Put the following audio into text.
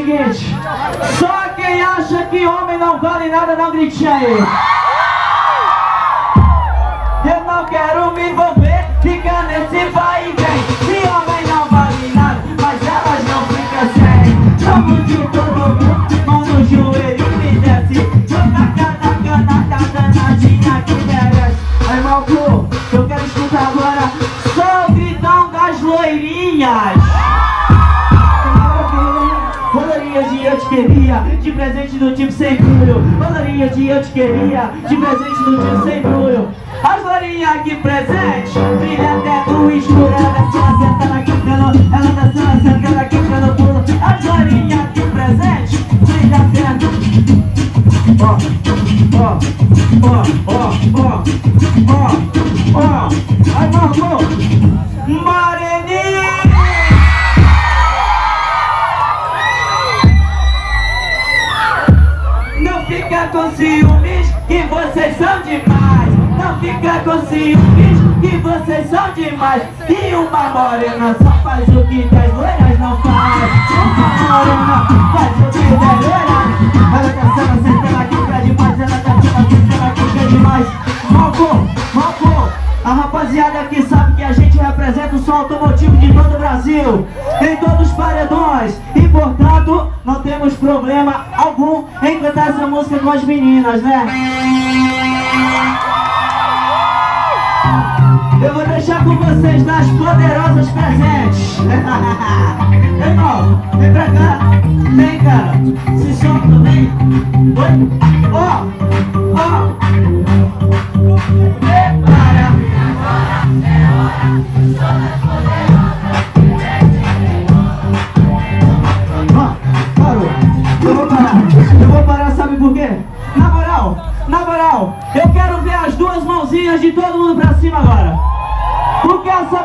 seguinte, só quem acha que homem não vale nada, dá um gritinho aí. Eu não quero me envolver, fica nesse vai e vem. Se homem não vale nada, mas elas não ficam sem. Chamo de todo mundo, mão no joelho me desce. Joga cada cana, cada danadinha que merece. Aí, Malco, eu quero escutar agora só o gritão das loirinhas. Rolaria de eu te queria, de presente do tipo sem embrulho. Rolaria de eu te queria, de presente do tipo sem embrulho. As loirinhas aqui presente, brilha até do escuro. Ela descendo, sentando aqui pelo, ela descendo, sentando aqui pelo pulo. As loirinhas aqui presente, brilha até. Ó, ó, ó, ó, ó, ó. Aí, Marco, Mareninha. Não fica com ciúmes, que vocês são demais. Não fica com ciúmes, que vocês são demais. E uma morena só faz o que 10 loiras não faz. Uma morena faz o que 10 loiras. Ela tá sentando aqui que é demais. Ela tá sentando aqui que é demais. Malco, a rapaziada aqui sabe que a gente representa o som automotivo de todo o Brasil, em todos os paredões, e portanto não temos problema algum em cantar essa música com as meninas, né? Eu vou deixar com vocês das poderosas presentes. Irmão, vem pra cá. Vem, cara. Se solta, vem. Oi. Ó, ó. Prepara. É hora. Sou das poderosas. Ó, parou. Eu vou parar, sabe por quê? Na moral, eu quero ver as duas mãozinhas de todo mundo pra cima agora. Porque essa